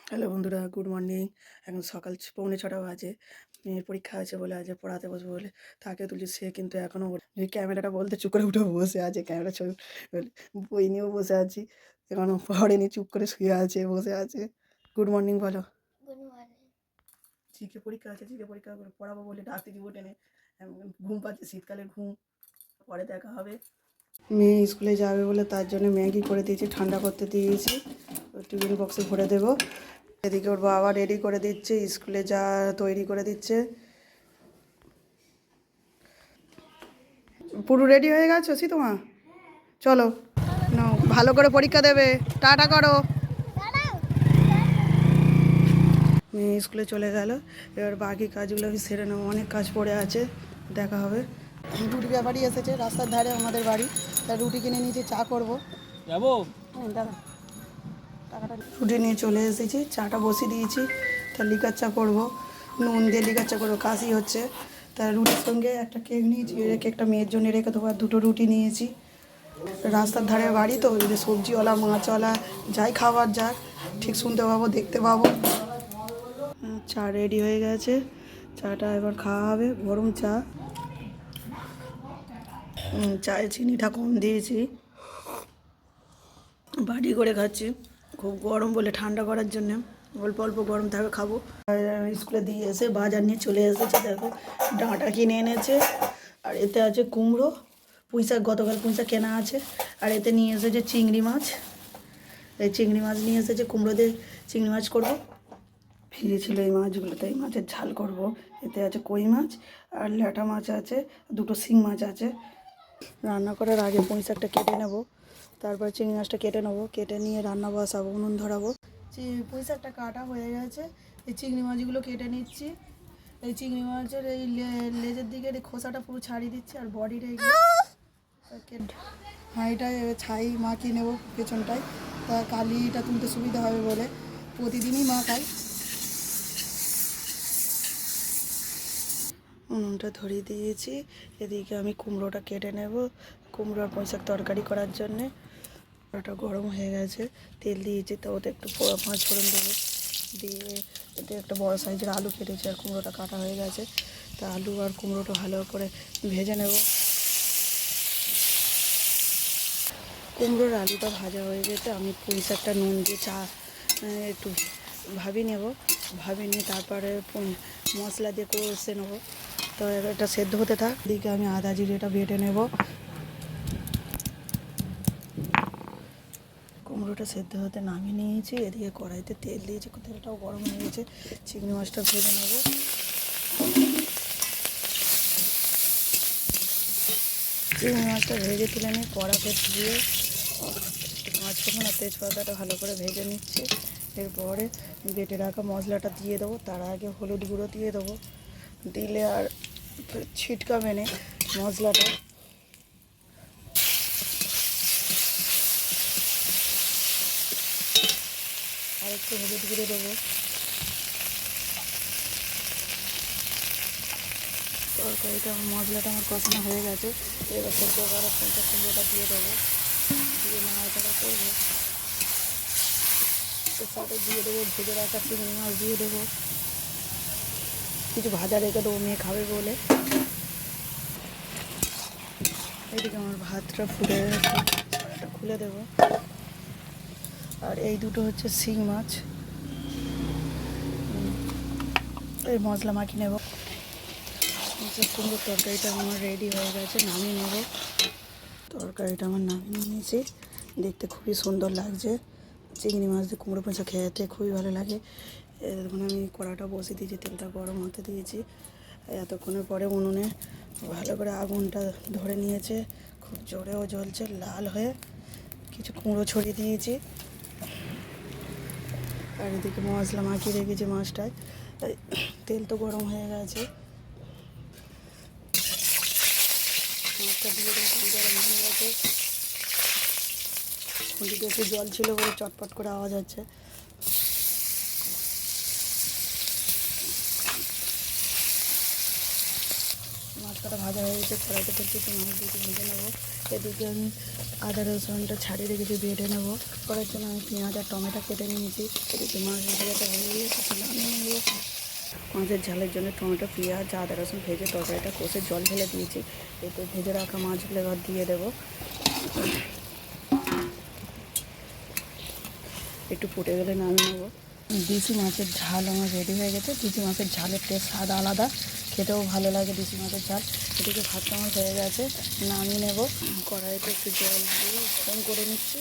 Hello বন্ধুরা, good morning. এখন সকাল 6:45 বাজে। মেয়ের পরীক্ষা আছে বলে আজ পড়াতে বসবো বলে তাকে তুলছি। সে কিন্তু এখনও ক্যামেরাটা বলতে চুপ করে উঠে বসে আছে। ক্যামেরা ছবি বই নিয়েও বসে আছি, এখনও পড়েনি, চুপ করে শুয়ে আছে, বসে আছে। গুড মর্নিং বলো। Good morning. জিকে পরীক্ষা আছে, জিকে পরীক্ষা করে পড়াবো বলে ডাকতে দিব টেনে। ঘুম পাচ্ছে, শীতকালের ঘুম। পরে দেখা হবে। মেয়ে স্কুলে যাবে বলে তার জন্য ম্যাগি করে দিয়েছি, ঠান্ডা করতে দিয়েছি, টিফিন বক্সে ভরে দেবো। এদিকে ওর বাবা রেডি করে দিচ্ছে, স্কুলে যা তৈরি করে দিচ্ছে। পুরো রেডি হয়ে গেছো সীতমা? চলো নাও, ভালো করে পরীক্ষা দেবে। টাটা করো। মেয়ে স্কুলে চলে গেল, এবার বাকি কাজগুলো আমি সেরে নেবো, অনেক কাজ পড়ে আছে, দেখা হবে। রুটি ব্যাপারই এসেছে, রাস্তার ধারে আমাদের বাড়ি, তার রুটি কিনে নিয়েছি, চা করবো। যাবো দাদা, টাকাটা। রুটি নিয়ে চলে এসেছি, চাটা বসিয়ে দিয়েছি, তার লিকার চা করবো, নুন দিয়ে লিকার চা করবো। কাশি হচ্ছে, তার রুটির সঙ্গে একটা কেক নিয়েছি, কেকটা মেয়ের জন্য রেখে দেবো। আর দুটো রুটি নিয়েছি। রাস্তার ধারে বাড়ি তো, যদি সবজিওয়ালা মাছওয়ালা যাই খাবার যাক, ঠিক শুনতে পাবো, দেখতে পাবো। চা রেডি হয়ে গেছে, চাটা এবার খাওয়া হবে, গরম চা। চায়ে চিনিটা কম দিয়েছি, বাটি করে খাচ্ছি। খুব গরম বলে ঠান্ডা করার জন্য অল্প অল্প গরম থাকবে খাবো। স্কুলে দিয়ে এসে বাজার নিয়ে চলে এসেছে, দেখো ডাঁটা কিনে এনেছে। আর এতে আছে কুমড়ো, পুঁইশাক, গতকাল পুঁইশাক কেনা আছে। আর এতে নিয়ে এসেছে চিংড়ি মাছ, এই চিংড়ি মাছ নিয়ে এসেছে, কুমড়ো দিয়ে চিংড়ি মাছ করবো। ফ্রিজে ছিল এই মাছগুলো, তাই মাছের ঝাল করব। এতে আছে কই মাছ আর ল্যাটা মাছ আছে, দুটো শিং মাছ আছে। রান্না করার আগে পুঁইশাকটা কেটে নেব, তারপর চিংড়ি মাছটা কেটে নেবো, কেটে নিয়ে রান্না বসাবো, উনুন ধরাবো। পুঁইশাকটা কাটা হয়ে গেছে, এই চিংড়ি মাছগুলো কেটে নিচ্ছি। এই চিংড়ি মাছের এই লেজের দিকে এই খোসাটা পুরো ছাড়িয়ে দিচ্ছি, আর বডিটা হাঁড়িটা ছাই মাখিয়ে নেবো পেছনটায়, তা কালিটা তুলতে সুবিধা হবে বলে প্রতিদিনই মাখাই। উনুনটা ধরিয়ে দিয়েছি, এদিকে আমি কুমড়োটা কেটে নেব, কুমড়ো আর পুঁইশাক তরকারি করার জন্যে। ওটা গরম হয়ে গেছে, তেল দিয়েছি, তো ওতে একটু পাঁচ ফোড়ন দেবো, দিয়ে এতে একটা বড় সাইজের আলু কেটেছি, আর কুমড়োটা কাটা হয়ে গেছে। তা আলু আর কুমড়োটা ভালো করে ভেজে নেব। কুমড়োর আলুটা ভাজা হয়ে যেতে আমি পুঁইশাকটা নুন দিয়ে একটু ভাবিয়ে নেব, ভাবিয়ে নিয়ে তারপরে মশলা দিয়ে কষে নেবো। তো এটা সেদ্ধ হতে থাক, দিকে আমি আদা জিরেটা বেটে নেব। কুমড়োটা সেদ্ধ হতে নামিয়ে নিয়েছি, এদিকে কড়াইতে তেল দিয়েছি, তেলটাও গরম হয়ে গেছে, চিংড়ি মাছটা ভেজে নেব। চিংড়ি মাছটা ভেজে তুলে নিয়ে কড়াতে দিয়ে পাঁচ ফোড়ন আর তেজপাতাটা ভালো করে ভেজে নিচ্ছি। এরপরে বেটে রাখা মশলাটা দিয়ে দেবো, তার আগে হলুদ গুঁড়ো দিয়ে দেবো, দিলে আর ছিটকাবে না মশলাটা। আর একটু হলুদ গুঁড়ো দেবো। তরকারিটা মশলাটা আমার কষানো হয়ে গেছে, এবার সেদ্ধ করা কুমড়োটা দিয়ে দেবো, দিয়ে নাড়াচাড়া করবো। এর সাথে দিয়ে দেবো ভেজে রাখা চিংড়ি মাছ দিয়ে দেবো, কিছু ভাজা রেখে দেবো মেয়ে খাবে বলে। এদিকে আমার ভাতটা ফুটে গেছে, এটা খুলে দেবো। আর এই দুটো হচ্ছে শিং মাছ, এই মশলা মাখিয়ে নেব। কুমড়োর তরকারিটা আমার রেডি হয়ে গেছে, নামিয়ে নেব। তরকারিটা আমার নামিয়ে নিয়েছি, দেখতে খুবই সুন্দর লাগছে। চিংড়ি মাছ দিয়ে কুমড়ো পেঁচা খেতে খুবই ভালো লাগে। এখন আমি কড়াটা বসিয়ে দিয়েছি, তেলটা গরম হতে দিয়েছি। এতক্ষণের পরে উনুনে ভালো করে আগুনটা ধরে নিয়েছে, খুব জোরেও জ্বলছে লাল হয়ে। কিছু কুমড়ো ছড়িয়ে দিয়েছি, আর এদিকে মশলা মাখিয়ে রেখেছি মাছটায়। তেল তো গরম হয়ে গেছে, মাছটা দিয়ে তেল গরম হয়ে গেছে। খুঁটিতে একটু জল ছিল বলে চটপট করে আওয়াজ হচ্ছে। মাছটা ভাজা হয়ে গেছে, কড়াইতে কিছু মাছ দিয়ে ভেজে নেবো। এদিকে আমি আদা রসুনটা ছাড়িয়ে রেখেছি বেটে নেবো। করার জন্য আমি পেঁয়াজ আর টমেটো কেটে নিয়েছি। এদিকে মাছ ভাজাটা হয়ে গেছে, নামিয়ে নেবো। মাছের ঝালের জন্য টমেটো, পেঁয়াজ, আদা রসুন ভেজে তরকারিটা কষে জল ঢেলে দিয়েছি। এতে ভেজে রাখা মাছগুলো এবার দিয়ে দেবো। একটু ফুটে গেলে নামিয়ে নেবো। দেশি মাছের ঝাল আমার রেডি হয়ে গেছে। দেশি মাছের ঝালের টেস্ট স্বাদ আলাদা, খেতেও ভালো লাগে দেশি মাছের ঝাল। এদিকে ভাতটা আমার হয়ে গেছে, নামিয়ে নেব। কড়াইতে একটু জল দিয়ে ফোন করে নিচ্ছি।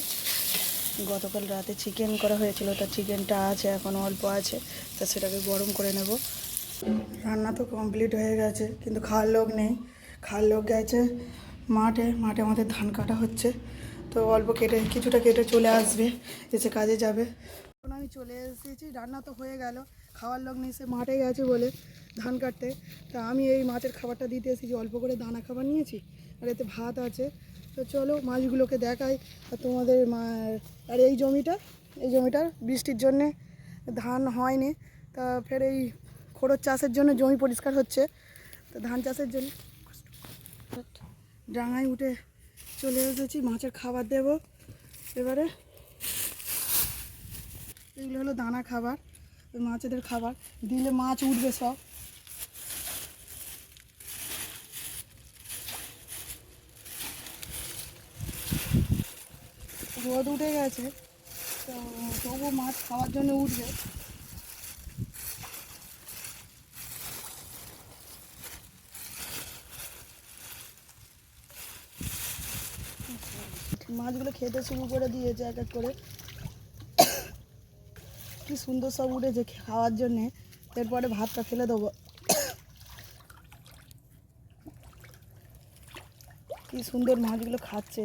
গতকাল রাতে চিকেন করা হয়েছিল, তার চিকেনটা আছে, এখন অল্প আছে, তা সেটাকে গরম করে নেব। রান্না তো কমপ্লিট হয়ে গেছে, কিন্তু খাওয়ার লোক নেই। খাওয়ার লোক গেছে মাঠে। মাঠে আমাদের ধান কাটা হচ্ছে, তো অল্প কেটে কিছুটা কেটে চলে আসবে, এসে কাজে যাবে। এখন আমি চলে এসেছি, রান্না তো হয়ে গেল। খাওয়ার লোক নেই, সে মাঠে গেছে বলে ধান কাটতে। তা আমি এই মাছের খাবারটা দিতে এসেছি, অল্প করে দানা খাবার নিয়েছি, আর এতে ভাত আছে। তো চলো মাছগুলোকে দেখাই। আর তোমাদের আর এই জমিটার বৃষ্টির জন্যে ধান হয়নি, তা ফের এই খড়র চাষের জন্য জমি পরিষ্কার হচ্ছে। তো ধান চাষের জন্য ডাঙায় উঠে চলে এসেছি, মাছের খাবার দেব। এবারে এগুলো হলো দানা খাবার, ওই মাছেদের খাবার দিলে মাছ উঠবে সব। রোদ উঠে গেছে, তো তবু মাছ খাওয়ার জন্য উঠবে। মাছগুলো খেতে শুরু করে দিয়েছে এক এক করে। কি সুন্দর সব উঠেছে খাওয়ার জন্যে। এরপরে ভাতটা ফেলে দেবো। কি সুন্দর মাছগুলো খাচ্ছে,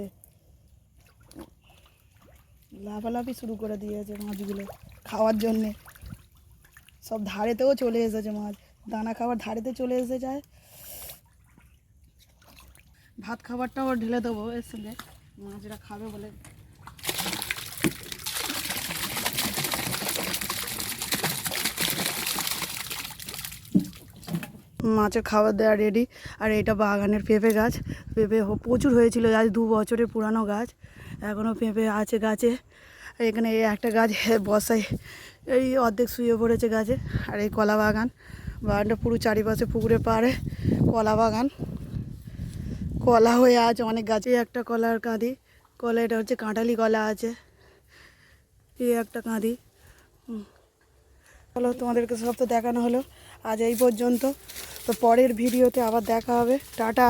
লাফালাফি শুরু করে দিয়েছে মাছগুলো খাওয়ার জন্যে। সব ধারেতেও চলে এসেছে মাছ, দানা খাবার ধারেতে চলে এসে যায়। ভাত খাবারটাও ঢেলে দেবো এর সঙ্গে, মাছরা খাবে বলে। মাছের খাবার দেওয়া রেডি। আর এটা বাগানের পেঁপে গাছ। পেঁপে প্রচুর হয়েছিল, আজ 2 বছরের পুরানো গাছ, এখনও পেঁপে আছে গাছে। আর এখানে এই একটা গাছ বসাই এই অর্ধেক শুয়ে পড়েছে গাছে। আর এই কলা বাগানটা পুরো চারিপাশে পুকুরে পাড়ে কলা বাগান। কলা হয়ে আছে অনেক গাছে। একটা কলার কাঁদি কলা, এটা হচ্ছে কাঁঠালি কলা আছে। এই একটা কাঁদি। চলো তোমাদেরকে সব তো দেখানো হলো আজ এই পর্যন্ত। তো পরের ভিডিওতে আবার দেখা হবে। টাটা।